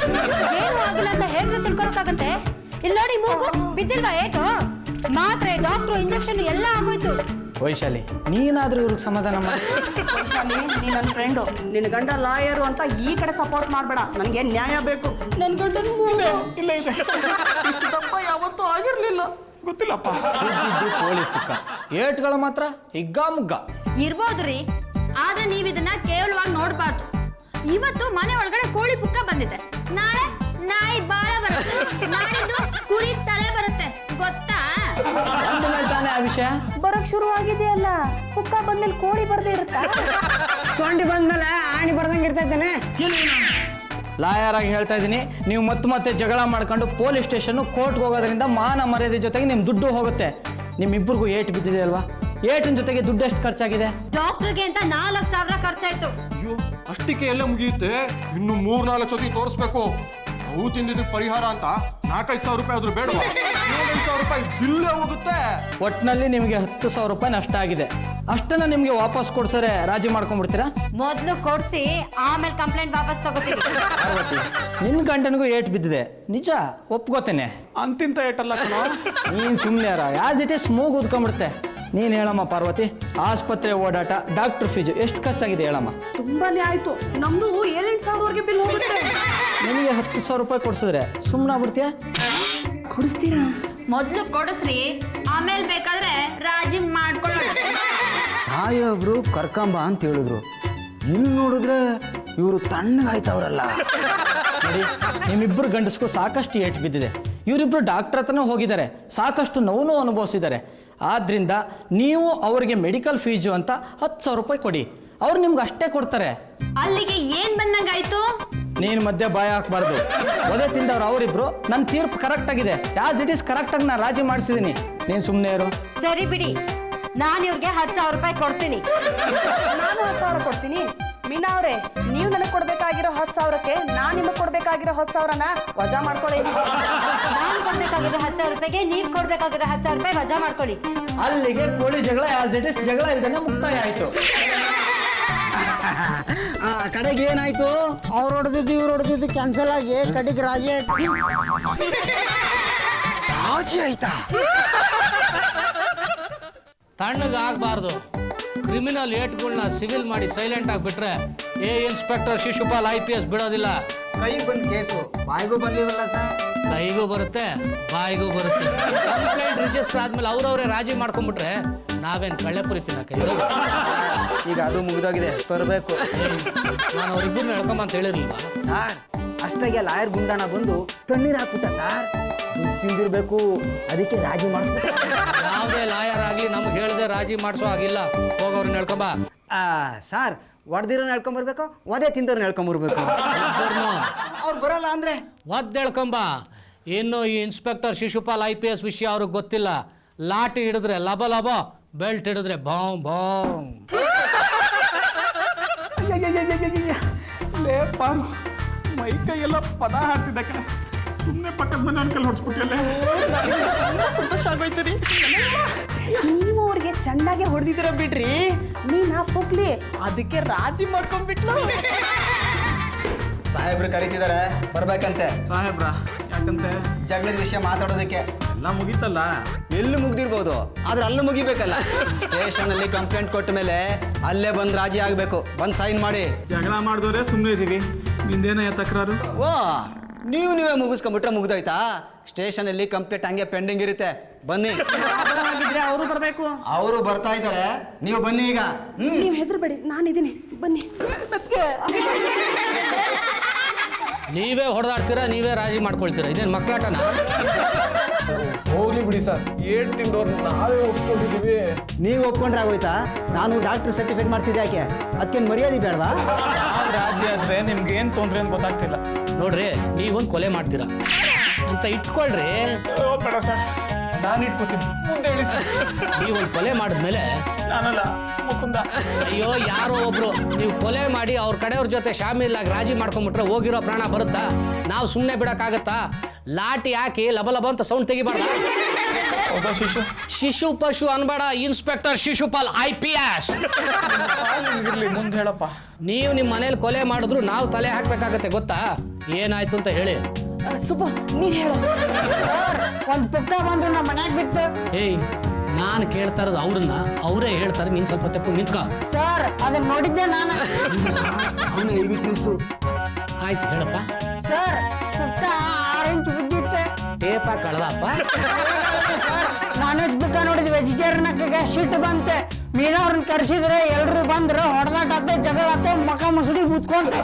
E: ಏನು ಆಗಿಲ್ಲ ಅಂತ ಹೇಗೆ ತಿಳ್ಕೊಳಕ್ಕಾಗತ್ತೆ? ಇಲ್ಲಿ ನೋಡಿ, ಮೂಗು ಬಿದ್ದಿಲ್ವಾ ಏಟು? ಮಾತ್ರೆ, ಡಾಕ್ಟ್ರು, ಇಂಜೆಕ್ಷನ್ ಎಲ್ಲ ಆಗೋಯ್ತು.
A: ವೈಶಾಲಿ, ನೀನಾದ್ರೂ ಇವ್ರಿಗೆ ಸಮಾಧಾನ ಮಾಡಿ.
G: ವೈಶಾಲಿ, ನೀ ನನ್ನ ಫ್ರೆಂಡು, ನಿನ್ನ ಗಂಡ ಲಾಯರು ಅಂತ ಈ ಕಡೆ ಸಪೋರ್ಟ್ ಮಾಡಬೇಡ. ನನಗೆ ನ್ಯಾಯ ಬೇಕು. ನನ್ನ ಗಂಡನ
B: ಇಲ್ಲ ಇದೆ,
G: ಇಷ್ಟು ತಪ್ಪ ಯಾವತ್ತೂ ಆಗಿರ್ಲಿಲ್ಲ.
B: ಗೊತ್ತಿಲ್ಲಪ್ಪ.
A: ಬಿದ್ದಿದ್ದು ಕೋಳಿ ಪುಕ್ಕ, ಏಟ್ಗಳು ಮಾತ್ರ ಹಿಗ್ಗ ಮುಗ್ಗ.
E: ಇರ್ಬೋದ್ರಿ, ಆದ್ರೆ ನೀವ್ ಇದನ್ನ ಕೇವಲವಾಗಿ ನೋಡ್ಬಾರ್ದು. ಇವತ್ತು ಮನೆ ಒಳಗಡೆ ಕೋಳಿ ಪುಕ್ಕ ಬಂದಿದೆ, ನಾಳೆ ನಾಯಿ ಬಾಳ ಬರುತ್ತೆ, ನಾಡಿದ್ದು ಕುರಿ ತಲೆ ಬರುತ್ತೆ, ಗೊತ್ತಾ?
A: ಅಂದ್ಮೇಲೆ ತಾನೇ ಆ ವಿಷಯ
G: ಬರಕ್ ಶುರು ಆಗಿದೆಯಲ್ಲ, ಪುಕ್ಕ ಬಂದ್ಮೇಲೆ ಕೋಳಿ ಬರ್ದೇ ಇರುತ್ತಾ?
C: ಸೊಂಡಿ ಬಂದ್ಮೇಲೆ ಆಣಿ ಬರ್ದಂಗೆ ಇರ್ತೈತೇನೆ.
A: ಲಾಯರ್ ಆಗಿ ಹೇಳ್ತಾ ಇದ್ದೀನಿ, ನೀವು ಮತ್ತೆ ಜಗಳ ಮಾಡ್ಕೊಂಡು ಪೊಲೀಸ್ ಸ್ಟೇಷನ್ ಕೋರ್ಟ್ಗೆ ಹೋಗೋದ್ರಿಂದ ಮಾನ ಮರ್ಯಾದೆ ಜೊತೆಗೆ ನಿಮ್ಮ ದುಡ್ಡು ಹೋಗುತ್ತೆ. ನಿಮ್ಮಿಬ್ಬರಿಗೂ ಏಟು ಬಿದ್ದಿದೆ ಅಲ್ವಾ? ಏಟಿನ ಜೊತೆಗೆ ದುಡ್ಡು ಎಷ್ಟು ಖರ್ಚಾಗಿದೆ?
E: ಡಾಕ್ಟರ್ಗೆ ಅಂತ 4,000 ಖರ್ಚಾಯ್ತು.
F: ಅಯ್ಯೋ, ಅಷ್ಟಕ್ಕೆ ಎಲ್ಲ ಮುಗಿಯುತ್ತೆ. ಇನ್ನು 3-4 ಸತಿ ತೋರಿಸ್ಬೇಕು. ಅವು ತಿಂದಿದ್ದಕ್ಕೆ ಪರಿಹಾರ ಅಂತ 4-5 ಸಾವಿರ ರೂಪಾಯಿ ಆದ್ರೂ ಬೇಡವಾ? 7-8 ಸಾವಿರ ರೂಪಾಯಿ ಬಿಲ್ಲೇ ಹೋಗುತ್ತೆ.
A: ಒಟ್ಟಿನಲ್ಲಿ ನಿಮಗೆ 10,000 ರೂಪಾಯಿ ನಷ್ಟ ಆಗಿದೆ. ಅಷ್ಟನ್ನ ನಿಮಗೆ ವಾಪಸ್ ಕೊಡ್ಸರೆ ರಾಜಿ ಮಾಡ್ಕೊಂಡ್ಬಿಡ್ತೀರಾ?
E: ಮೊದ್ಲು ಕೊಡ್ಸಿ ಆಮೇಲೆ ಕಂಪ್ಲೇಂಟ್ ವಾಪಸ್ ತಗೋತೀವಿ.
A: ಪಾರ್ವತಿ, ನಿನ್ನ ಗಂಟನಿಗೂ ಏಟು ಬಿದ್ದಿದೆ, ನಿಜ ಒಪ್ಕೋತೇನೆ.
B: ಅಂತಿಂತ ಏಟಲ್ಲ ಕಣೋ.
A: ನೀನು ಸುಮ್ಮನೆ ಆಸ್ ಇಟ್ ಈಸ್ ಮೂಗು ಉದ್ಕೊಂಡ್ಬಿಡುತ್ತೆ. ನೀನು ಹೇಳಮ್ಮ ಪಾರ್ವತಿ, ಆಸ್ಪತ್ರೆ ಓಡಾಟ, ಡಾಕ್ಟರ್ ಫೀಸು ಎಷ್ಟು ಖರ್ಚಾಗಿದೆ ಹೇಳಮ್ಮ?
G: ತುಂಬಾನೇ ಆಯ್ತು. ನಮ್ದು 7-8 ಸಾವಿರವರೆಗೆ ಬಿಲ್ ಹೋಗುತ್ತೆ.
A: ನಿನಗೆ 10,000 ರೂಪಾಯಿ ಕೊಡ್ಸಿದ್ರೆ ಸುಮ್ಮನಾಗ್ಬಿಡ್ತೀಯಾ?
G: ಕೊಡಿಸ್ತೀರಾ?
E: ಮೊದ್ಲು ಕೊಡಿಸ್ರಿ, ಆಮೇಲೆ ಬೇಕಾದ್ರೆ ರಾಜಿ ಮಾಡ್ಕೊಳ್ಳೋಣ.
A: ಸಾಯೋಬ್ರು ಕರ್ಕಂಬ ಅಂತ ಹೇಳಿದ್ರು, ಇಲ್ಲಿ ನೋಡಿದ್ರೆ ಇವರು ತಣ್ಣಗಾಯ್ತವ್ರಲ್ಲ. ನೋಡಿ, ನಿಮ್ಮಿಬ್ಬರು ಗಂಡಸ್ಗೂ ಸಾಕಷ್ಟು ಏಟು ಬಿದ್ದಿದೆ. ಇವರಿಬ್ಬರು ಡಾಕ್ಟರ್ ಹತ್ರನೂ ಹೋಗಿದ್ದಾರೆ, ಸಾಕಷ್ಟು ನೋವು ಅನುಭವಿಸಿದ್ದಾರೆ. ಆದ್ದರಿಂದ ನೀವು ಅವರಿಗೆ ಮೆಡಿಕಲ್ ಫೀಸು ಅಂತ 10,000 ರೂಪಾಯಿ ಕೊಡಿ, ಅವ್ರು ನಿಮ್ಗೆ ಅಷ್ಟೇ ಕೊಡ್ತಾರೆ.
E: ಅಲ್ಲಿಗೆ ಏನ್ ಬಂದಂಗಾಯ್ತು?
A: ನೀನು ಮಧ್ಯೆ ಬಾಯ ಹಾಕ್ಬಾರ್ದು. ಒದೆ ತಿಂದವ್ರು ಅವರಿಬ್ರು, ನನ್ನ ತೀರ್ಪು ಕರೆಕ್ಟ್ ಆಗಿದೆ, ಆಸ್ ಇಟ್ ಈಸ್ ಕರೆಕ್ಟಾಗಿ ನಾನು ರಾಜಿ ಮಾಡಿಸಿದ್ದೀನಿ. ನೀನು ಸುಮ್ಮನೆ ಇರು.
E: ಸರಿ ಬಿಡಿ, ನಾನು ಇವ್ರಿಗೆ 10,000 ರೂಪಾಯಿ ಕೊಡ್ತೀನಿ.
G: ನಾನು 10,000 ಕೊಡ್ತೀನಿ. ಮೀನಾ ಅವರೇ, ನೀವು ನನಗೆ ಕೊಡ್ಬೇಕಾಗಿರೋ 10,000ಕ್ಕೆ ನಾನು ನಿಮಗೆ ಕೊಡ್ಬೇಕಾಗಿರೋ 10,000ನ ವಜಾ ಮಾಡ್ಕೊಳ್ಳಿ.
E: ನಾನು ಕೊಡ್ಬೇಕಾಗಿರೋ 10,000 ರೂಪಾಯಿಗೆ ನೀವು ಕೊಡ್ಬೇಕಾಗಿರೋ 10,000 ರೂಪಾಯಿ ವಜಾ ಮಾಡ್ಕೊಳ್ಳಿ.
A: ಅಲ್ಲಿಗೆ ಕೋಳಿ ಜಗಳ ಆಸ್ ಇಟ್ ಈಸ್ ಜಗಳ ಇಲ್ದೇನೆ ಮುಕ್ತಾಯ ಆಯ್ತು.
C: ಕಡೆಗೆ ಏನಾಯ್ತು? ಅವ್ರು ಹೊಡೆದಿದ್ದು ಇವ್ರು ಹೊಡೆದಿದ್ದು ಕ್ಯಾನ್ಸಲ್ ಆಗಿ ಕಡೆಗೆ ರಾಜಿ ಆಯ್ತು. ರಾಜಿ ಆಯ್ತಾ?
I: ತಣ್ಣಗಾಗಬಾರ್ದು. ಕ್ರಿಮಿನಲ್ ಏಟ್ಗಳನ್ನ ಸಿವಿಲ್ ಮಾಡಿ ಸೈಲೆಂಟ್ ಆಗಿಬಿಟ್ರೆ ಇನ್ಸ್ಪೆಕ್ಟರ್ ಶಿಶುಪಾಲ್ IPS ಬಿಡೋದಿಲ್ಲ.
C: ಕೈಗೆ ಬಂದ ಕೇಸು ಬಾಯಿಗೂ ಬಂದಿವಲ್ಲ ಸರ್.
I: ಕೈಗೂ ಬರುತ್ತೆ, ಬಾಯಿಗೂ ಬರುತ್ತೆ. ಕಂಪ್ಲೇಂಟ್ ರಿಜಿಸ್ಟರ್ ಆದ್ಮೇಲೆ ಅವ್ರವ್ರೇ ರಾಜಿ ಮಾಡ್ಕೊಂಡ್ಬಿಟ್ರೆ ನಾವೇನು ಕಳ್ಳೆಪುರಿ ತಿನ್ನಕ್ಕೆ?
C: ಈಗ ಅದು ಮುಗಿದೋಗಿದೆ, ತರಬೇಕು.
I: ನಾನು ಅವ್ರಿಬ್ಬರನ್ನ ಹೇಳ್ಕೊಂಬ ಅಂತ ಹೇಳಿರ್ಲಿಲ್ವಾ?
C: ಸರ್, ಅಷ್ಟಾಗೆ ಲಾಯರ್ ಗುಂಡಾಣ ಬಂದು ಕಣ್ಣೀರು ಹಾಕ್ಬಿಟ್ಟ ಸರ್. ದುಡ್ಡು ತಿಂದಿರ್ಬೇಕು, ಅದಕ್ಕೆ ರಾಜಿ ಮಾಡಿಸ್ಬಿಟ್ಟ.
I: ಯಾವುದೇ ಲಾಯರ್ ಆಗಲಿ ನಮ್ಗೆ ಹೇಳ್ದೆ ರಾಜಿ ಮಾಡಿಸೋ ಆಗಿಲ್ಲ. ಹೋಗೋರ್ನ ಹೇಳ್ಕೊಂಬ.
C: ಸರ್, ಹೊಡೆದಿರೋನ್ ಹೇಳ್ಕೊಂಬರ್ಬೇಕು, ಒದೆ ತಿಂದವ್ರನ್ನ ಹೇಳ್ಕೊಂಬರ್ಬೇಕು. ಅವ್ರು ಬರಲ್ಲ ಅಂದ್ರೆ
I: ಒದ್ದೇಳ್ಕೊಂಬ. ಇನ್ನು ಈ ಇನ್ಸ್ಪೆಕ್ಟರ್ ಶಿಶುಪಾಲ್ IPS ವಿಷಯ ಅವ್ರಿಗೆ ಗೊತ್ತಿಲ್ಲ. ಲಾಟಿ ಹಿಡಿದ್ರೆ ಲಬ ಲಬ, ಬೆಲ್ಟ್ ಹಿಡಿದ್ರೆ ಬಾಂಗ್ ಬಾಂಗ್.
B: ಲೇ ಪಾರು, ಮೈ ಕೈ ಎಲ್ಲ ಪದ ಹಾಡ್ತಿದ್ದೆ ಕಣೆ. ಸುಮ್ಮನೆ ಪಕ್ಕದ ಮನೆ ಅನ್ಕಲ್ ಹೊಡ್ಸ್ಬಿಟ್ಟಿಯಲ್ಲೇ.
G: ಸಂತೋಷ ಆಗೋಯ್ತು ರೀ. ನೀವು ಅವ್ರಿಗೆ ಚೆನ್ನಾಗಿ ಹೊಡೆದಿದ್ದೀರ ಬಿಡ್ರಿ. ನೀನಾ ಪುಕ್ಲಿ ಅದಕ್ಕೆ ರಾಜಿ ಮಾಡ್ಕೊಂಡ್ಬಿಟ್ಲು.
A: ಸಾಹೇಬ್ರು ಕರೀತಿದ್ದಾರೆ ಬರ್ಬೇಕಂತೆ.
H: ಸಾಹೇಬ್ರ ಯಾಕಂತೆ?
A: ಜಗಳದ ವಿಷಯ ಮಾತಾಡೋದಕ್ಕೆ.
H: ಎಲ್ಲ ಮುಗೀತಲ್ಲ.
A: ಎಲ್ಲೂ ಮುಗ್ದಿರ್ಬೋದು ಆದ್ರೆ ಅಲ್ಲೂ ಮುಗಿಬೇಕಲ್ಲ. ಸ್ಟೇಷನ್ ಅಲ್ಲಿ ಕಂಪ್ಲೇಂಟ್ ಕೊಟ್ಟ ಮೇಲೆ ಅಲ್ಲೇ ಬಂದು ರಾಜಿ ಆಗ್ಬೇಕು. ಬಂದು ಸೈನ್ ಮಾಡಿ.
B: ಜಗಳ ಮಾಡಿದವ್ರೆ ಸುಮ್ಮನೆ ಇದೀವಿ. ನಿಂದೇನ ತಕರಾರು?
A: ಓ ನೀವೇ ಮುಗಿಸ್ಕೊಂಡ್ಬಿಟ್ರೆ ಮುಗ್ದೋಯ್ತಾ? ಸ್ಟೇಷನ್ ಅಲ್ಲಿ ಕಂಪ್ಲೇಂಟ್ ಹಂಗೆ ಪೆಂಡಿಂಗ್ ಇರುತ್ತೆ. ಬನ್ನಿ.
G: ಅವರು ಬರಬೇಕು.
A: ಅವರು ಬರ್ತಾ ಇದ್ದಾರೆ, ನೀವು ಬನ್ನಿ ಈಗ.
G: ನೀವು ಹೆದರ್ಬೇಡಿ, ನಾನಿದ್ದೀನಿ, ಬನ್ನಿ.
I: ನೀವೇ ಹೊಡೆದಾಡ್ತೀರಾ, ನೀವೇ ರಾಜಿ ಮಾಡ್ಕೊಳ್ತೀರಾ. ಇದೇನು ಮಕ್ಕಳಾಟನ?
F: ಹೋಗ್ಲಿ ಬಿಡಿ ಸರ್, 7 ತಿಂದವ್ರು ನಾವೇ ಒಪ್ಕೊಂಡಿದ್ದೀವಿ.
A: ನೀವು ಒಪ್ಕೊಂಡ್ರೆ ಆಗೋಯ್ತಾ? ನಾನು ಡಾಕ್ಟರ್ ಸರ್ಟಿಫಿಕೇಟ್ ಮಾಡ್ತಿದ್ದೆ, ಯಾಕೆ ಅದಕ್ಕೇನು ಮರ್ಯಾದೆ ಬೇಡವಾ?
B: ರಾಜಿ ಆದ್ರೆ ನಿಮ್ಗೆ ಏನ್ ತೊಂದ್ರೆ ಅಂತ ಗೊತ್ತಾಗ್ತಿಲ್ಲ.
I: ನೋಡ್ರಿ, ನೀವೊಂದು ಕೊಲೆ ಮಾಡ್ತೀರಾ ಅಂತ ಇಟ್ಕೊಳ್ರಿ.
B: ಬೇಡ ಸರ್, ನಾನು ಇಟ್ಕೋತೀನಿ. ಮುಂದೆ ಹೇಳಿ ಸರ್.
I: ನೀವೊಂದು ಕೊಲೆ ಮಾಡಿದ್ಮೇಲೆ
B: ನಾನಲ್ಲ, ಮುಕುಂದ.
I: ಅಯ್ಯೋ ಯಾರೋ ಒಬ್ರು ನೀವು ಕೊಲೆ ಮಾಡಿ ಅವ್ರ ಕಡೆಯವ್ರ ಜೊತೆ ಶಾಮೀಲಾಗಿ ರಾಜಿ ಮಾಡ್ಕೊಂಡ್ಬಿಟ್ರೆ ಹೋಗಿರೋ ಪ್ರಾಣ ಬರುತ್ತಾ? ನಾವು ಸುಮ್ಮನೆ ಬಿಡಕ್ಕಾಗತ್ತಾ? ಲಾಟಿ ಹಾಕಿ ಲಬ ಅಂತ ಸೌಂಡ್ ತೆಗಿಬಾರ್ದ?
B: ಹೌದಾ ಶಿಶು?
I: ಶಿಶು ಪಶು ಅನ್ಬೇಡ, ಇನ್ಸ್ಪೆಕ್ಟರ್ ಶಿಶುಪಾಲ್ IPS.
B: ಇರ್ಲಿ, ಮುಂದೆ ಹೇಳಪ್ಪ.
I: ನೀವು ನಿಮ್ಮ ಮನೇಲಿ ಕೊಲೆ ಮಾಡಿದ್ರು ನಾವು ತಲೆ ಹಾಕ್ಬೇಕಾಗತ್ತೆ, ಗೊತ್ತಾ? ಏನಾಯ್ತು ಅಂತ ಹೇಳಿ.
G: ಸುಬ್ಬು ನೀನ್ ಹೇಳು.
C: ಒಂದ್ ಪುಕ್ಕ ಬಂದು ನಮ್ಮ ಮನ್ಯಾಗ ಬಿತ್ತು.
I: ಏಯ್, ನಾನು ಕೇಳ್ತಾ ಇರೋದು ಅವ್ರನ್ನ, ಅವರೇ ಹೇಳ್ತಾರೆ. ನೀನ್ ಸ್ವಲ್ಪ ತೆಪ್ಪು ನಿಂತ್ಕೋ.
C: ಸರ್ ಅದನ್ನ ನೋಡಿದ್ದೆ ನಾನು.
I: ಆಯ್ತು ಹೇಳಪ್ಪ.
C: ಸರ್ ಪುಕ್ಕ 6 ಇಂಚ್ ಬಿದ್ದಿತ್ತೆ.
I: ಟೇಪ ಕಳ್ದಪ್ಪ.
C: ನಾನ್ ವೆಜ್ ಪುಕ್ಕ ನೋಡಿದ್ ವೆಜಿಟೇರಿಯನ್ ಅಕ್ಕಗೆ ಸಿಟ್ಟು ಬಂತೆ. ಮೀನವ್ರನ್ನ ಕರ್ಸಿದ್ರೆ ಎಲ್ರು ಬಂದ್ರು, ಹೊಡೆದಾಟ ಆತ, ಜಗಳ ಆತ, ಮಕ ಮುಸುಡಿ ಮುತ್ಕೊಂತ.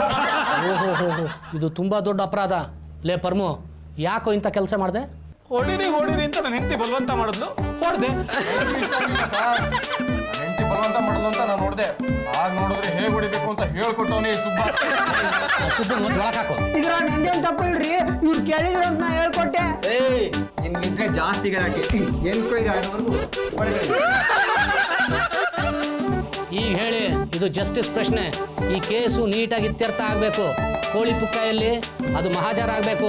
I: ಓಹೋ, ಇದು ತುಂಬಾ ದೊಡ್ಡ ಅಪರಾಧ. ಲೇ ಪರ್ಮು, ಯಾಕೋ ಇಂಥ ಕೆಲಸ ಮಾಡಿದೆ?
B: ಹೊಡಿರಿ ಅಂತ ನನ್ನ ಹೆಂಡತಿ ಬಲವಂತ ಮಾಡಿದ್ಲು, ಹೊಡೆದೆ.
F: ಹೆಂಡತಿ ಬಲವಂತ ಮಾಡೋದು ಅಂತ ನಾನು ನೋಡಿದೆ. ಆಗ ನೋಡಿದ್ರೆ ಹೇಗೆ ಹೊಡಿಬೇಕು ಅಂತ ಹೇಳ್ಕೊಟ್ಟವನೇ ಸುಬ್ಬ.
I: ಸುಬ್ಬು ಒಂದು ಒಳಕಾಕೋ.
C: ಇದ್ರ ನಂದೇನ್ ತಪ್ಪಿಲ್ರಿ, ಇವ್ರು ಕೇಳಿದ್ರು ಅಂತ ನಾ ಹೇಳ್ಕೊಟ್ಟೆ.
A: ಇನ್ಗಿದ್ರೆ ಜಾಸ್ತಿ ಗಲಾಟೆ. ಎನ್ಕ್ವೈರಿ ಆಗೋವರೆಗೂ
I: ಈಗ ಹೇಳಿ, ಇದು ಜಸ್ಟಿಸ್ ಪ್ರಶ್ನೆ. ಈ ಕೇಸು ನೀಟಾಗಿ ಇತ್ಯರ್ಥ ಆಗಬೇಕು. ಕೋಳಿ ಪುಕ್ಕ ಎಲ್ಲಿ? ಅದು ಮಹಾಜಾರ ಆಗಬೇಕು.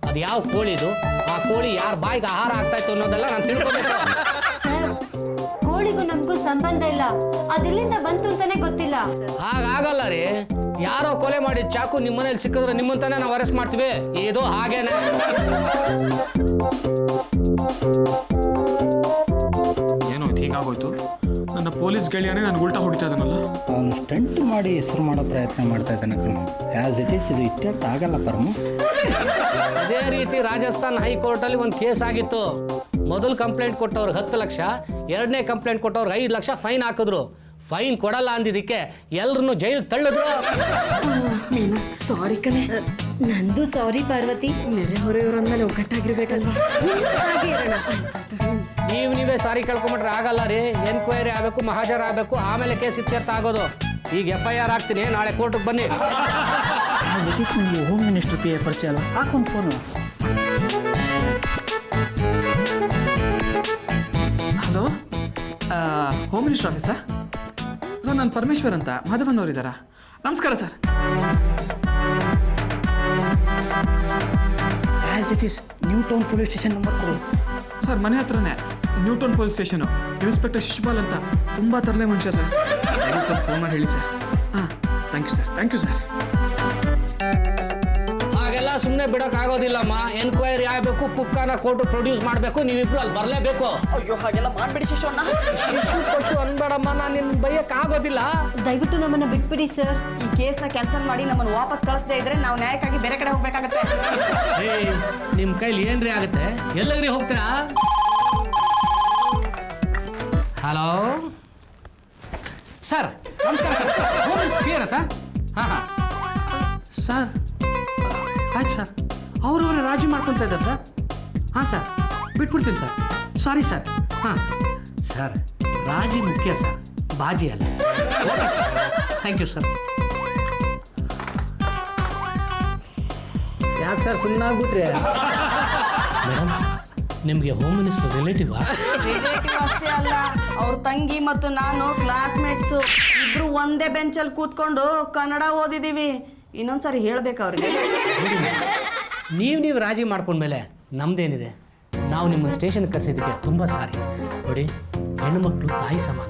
I: ಅದು ಯಾವ ಕೋಳಿದು, ಆ ಕೋಳಿ ಯಾರ ಬಾಯಿಗೆ ಆಹಾರ ಆಗ್ತಾ ಇತ್ತು ಅನ್ನೋದೆಲ್ಲ ನಾನು ತಿಳ್ಕೊಬೇಕು.
E: ಸರ್, ಕೋಳಿಗೂ ನಮಗೂ ಸಂಬಂಧ ಇಲ್ಲ. ಅದೆಲ್ಲಿಂದ ಬಂತು ಅಂತಾನೆ ಗೊತ್ತಿಲ್ಲ.
I: ಹಾಗಾಗಲ್ಲ ರೀ. ಯಾರೋ ಕೊಲೆ ಮಾಡಿ ಚಾಕು ನಿಮ್ಮ ಮನೇಲಿ ಸಿಕ್ಕಿದ್ರೆ ನಿಮ್ಮಂತಾನೆ ನಾವು ಅರೆಸ್ಟ್ ಮಾಡ್ತೀವಿ. ಇದು ಹಾಗೇನೆ.
B: ಏನೋ ಹೀಗಾಗೋಯ್ತು. ನನ್ನ ಪೊಲೀಸ್ ಗೆಳೆಯನೇ ನನಗೆ ಉಲ್ಟಾ ಹೊಡಿತಾ ಇದ್ದಾನಲ್ಲ.
A: ಅವನು ಸ್ಟಂಟ್ ಮಾಡಿ ಹೆಸರು ಮಾಡೋ ಪ್ರಯತ್ನ ಮಾಡ್ತಾ ಇದ್ದಾನೆ. ಆ್ಯಸ್ ಇಟ್ ಈಸ್ ಇದು ಇತ್ಯರ್ಥ ಆಗಲ್ಲ ಪರ್ಮು.
I: ಅದೇ ರೀತಿ ರಾಜಸ್ಥಾನ್ ಹೈಕೋರ್ಟಲ್ಲಿ ಒಂದು ಕೇಸ್ ಆಗಿತ್ತು. ಮೊದಲು ಕಂಪ್ಲೇಂಟ್ ಕೊಟ್ಟವ್ರಿಗೆ 10 ಲಕ್ಷ, ಎರಡನೇ ಕಂಪ್ಲೇಂಟ್ ಕೊಟ್ಟವ್ರಿಗೆ 5 ಲಕ್ಷ ಫೈನ್ ಹಾಕಿದ್ರು. ಫೈನ್ ಕೊಡಲ್ಲ ಅಂದಿದ್ದಕ್ಕೆ ಎಲ್ಲರನ್ನು ಜೈಲಿಗೆ ತಳ್ಳಿದ್ರು.
G: ಸಾರಿ ಕಣೆ.
E: ನಂದು ಸಾರಿ ಪಾರ್ವತಿ.
G: ನೆರೆ ಹೊರೆಯವ್ರ ಅಂದ್ಮೇಲೆ ಒಗ್ಗಟ್ಟಾಗಿರ್ಬೇಕಲ್ವಾ?
E: ಹಾಗೆ ಇರೋಣ.
I: ನೀವೇ ಸಾರಿ ಕೇಳ್ಕೊಂಬಿಟ್ರೆ ಆಗಲ್ಲ ರೀ. ಎನ್ಕ್ವೈರಿ ಆಗಬೇಕು, ಮಹಾಜರ ಆಗಬೇಕು, ಆಮೇಲೆ ಕೇಸ್ ಇತ್ಯರ್ಥ ಆಗೋದು. ಈಗ FIR ಆಗ್ತೀನಿ, ನಾಳೆ ಕೋರ್ಟಿಗೆ ಬನ್ನಿ.
A: ನಿಮಗೆ ಹೋಮ್ ಮಿನಿಸ್ಟರ್ PA ಪರಿಚಯ ಅಲ್ಲ? ಹಾಕೊಂಡು ಫೋನು.
B: ಹಲೋ, ಹೋಮ್ ಮಿನಿಸ್ಟರ್ ಆಫೀಸಾ? ಸರ್, ನಾನು ಪರಮೇಶ್ವರ್ ಅಂತ, ಮಾಧವನ್ ಅವರಿದ್ದಾರಾ? ನಮಸ್ಕಾರ sir.
A: As it is new town police station number ಕೊಡಿ.
B: ಸರ್, ಮನೆ ಹತ್ರನೇ new town police station. Inspector Shishupal ಅಂತ, ತುಂಬ ತರಲೆ ಮನುಷ್ಯ ಸರ್. ಫೋನ್ ಮಾಡಿ ಹೇಳಿ ಸರ್. ಹಾಂ, ಥ್ಯಾಂಕ್ ಯು ಸರ್.
I: ಹಾಗೆಲ್ಲ ಸುಮ್ಮನೆ ಬಿಡೋಕ್ಕಾಗೋದಿಲ್ಲಮ್ಮ. ಎನ್ಕ್ವೈರಿ ಆಗಬೇಕು, ಪುಕ್ಕನ ಕೋರ್ಟ್ ಪ್ರೊಡ್ಯೂಸ್ ಮಾಡಬೇಕು, ನೀವಿಬ್ರು ಅಲ್ಲಿ ಬರಲೇಬೇಕು.
G: ಅಯ್ಯೋ, ಹಾಗೆಲ್ಲ ಮಾಡ್ಬೇಡಿ ಶಿಶುವಣ್ಣ.
I: ಶಿಶು ಪಶು ಅನ್ಬೇಡಮ್ಮ, ನಾನು ನಿನ್ನ ಬೈಯಕ್ಕಾಗೋದಿಲ್ಲ.
E: ದಯವಿಟ್ಟು ನಮ್ಮನ್ನ ಬಿಟ್ಬಿಡಿ ಸರ್.
G: ಈ ಕೇಸ್ನ ಕ್ಯಾನ್ಸಲ್ ಮಾಡಿ ನಮ್ಮನ್ನು ವಾಪಸ್ ಕಳಿಸದೇ ಇದ್ರೆ ನಾವು ನ್ಯಾಯಕ್ಕಾಗಿ ಬೇರೆ ಕಡೆ ಹೋಗ್ಬೇಕಾಗತ್ತೆ.
I: ಏಯ್, ನಿಮ್ಮ ಕೈಲಿ ಏನ್ರಿ ಆಗುತ್ತೆ? ಎಲ್ಲಗ್ರಿ ಹೋಗ್ತೀರಾ? ಹಲೋ ಸರ್, ನಮಸ್ಕಾರ ಸರ್. ಕ್ಲಿಯರಾ ಸರ್? ಹಾಂ ಸರ್, ಆಯ್ತು ಸರ್. ಅವರವರೇ ರಾಜಿ ಮಾಡ್ಕೊತಾ ಇದ್ದಾರೆ ಸರ್. ಹಾಂ ಸರ್, ಬಿಟ್ಬಿಡ್ತೀನಿ ಸರ್. Sorry sir. ಹಾಂ ಸರ್, ರಾಜಿ ಮುಖ್ಯ ಸರ್, ಬಾಜಿ ಅಲ್ಲ. Okay sir, thank you sir.
A: ಯಾಕೆ ಸರ್ ಸುಮ್ಮನಾಗ್ಬಿಟ್ರೆ?
I: ಮೇಡಮ್, ನಿಮಗೆ ಹೋಮ್ ಮಿನಿಸ್ಟರ್ ರಿಲೇಟಿವಾ?
G: ರಿಲೇಟಿವ್ ಅಷ್ಟೇ ಅಲ್ಲ, ಅವ್ರ ತಂಗಿ ಮತ್ತು ನಾನು ಕ್ಲಾಸ್ಮೇಟ್ಸು. ಇಬ್ರು ಒಂದೇ ಬೆಂಚಲ್ಲಿ ಕೂತ್ಕೊಂಡು ಕನ್ನಡ ಓದಿದೀವಿ. ಇನ್ನೊಂದ್ಸರಿ ಹೇಳ್ಬೇಕು ಅವ್ರಿಗೆ.
I: ನೀವು ರಾಜಿ ಮಾಡ್ಕೊಂಡ್ಮೇಲೆ ನಮ್ದೇನಿದೆ, ನಾವು ನಿಮ್ಮನ್ನು ಸ್ಟೇಷನ್ಗೆ ಕರೆಸಿದ್ದಕ್ಕೆ ತುಂಬ ಸಾರಿ. ನೋಡಿ, ಹೆಣ್ಣುಮಕ್ಳು ತಾಯಿ ಸಮಾನ.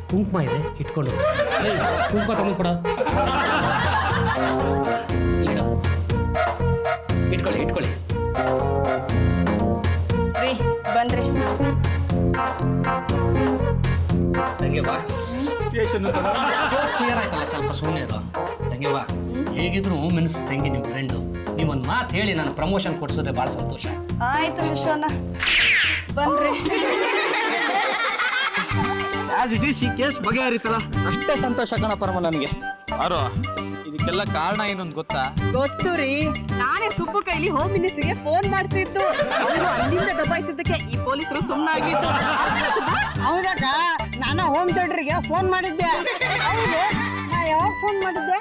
I: ಕುಂಕುಮ ಇದೆ, ಇಟ್ಕೊಂಡು ಹೋಗಿ. ಏಯ್, ಕುಂಕುಮ ತಗೊಂಡು ಕೊಡ. ಇಟ್ಕೊಳ್ಳಿ.
G: ರೀ ಬನ್ರಿ.
I: ತಂಗೆ ಬಾ. ಸ್ಟೇಷನ್ ಕ್ಲಿಯರ್ ಆಯ್ತಲ್ಲ, ಸ್ವಲ್ಪ ಸುಮ್ಮನೆ ಇರೋ. ತಂಗೆ ಬಾ. ಹೇಗಿದ್ರು ಮಿನಿಸ್ ತಂಗಿ ನಿಮ್ಮ ಫ್ರೆಂಡು, ನೀವೊಂದು ಮಾತು ಹೇಳಿ ನಾನು ಪ್ರಮೋಷನ್ ಕೊಡ್ಸೋದ್ರೆ ಭಾಳ ಸಂತೋಷ.
G: ಆಯ್ತು ಶಿಶೋನ, ಬನ್ರಿ.
A: ಆಸ್ ಇಟ್ ಈಸ್ ಈ ಕೇಸ್ ಬಗೆಹರಿತಲ್ಲ, ಅಷ್ಟೇ ಸಂತೋಷ ಕಣ ಪರಮ ನನಗೆ.
H: ಯಾರು ಇದಕ್ಕೆಲ್ಲ ಕಾರಣ ಏನು ಅಂತ ಗೊತ್ತಾ?
G: ಗೊತ್ತು ರೀ, ನಾನೇ ಸುಬ್ಬು ಕೈಲಿ ಹೋಮ್ ಮಿನಿಸ್ಟರ್ಗೆ ಫೋನ್ ಮಾಡಿಸಿದ್ದು. ಅವರು ಅಲ್ಲಿಂದ ದಬಾಯಿಸಿದ್ದಕ್ಕೆ ಈ ಪೊಲೀಸರು ಸುಮ್ಮನಾಗಿದ್ದು.
C: ಹೌದಕ್ಕ, ನಾನು ಹೋಮ್ ಥಿಯೇಟರ್ಗೆ ಫೋನ್ ಮಾಡಿದ್ದೆ. ಹೌದು, ನಾ ಯಾವಾಗ ಫೋನ್ ಮಾಡಿದ್ದೆ?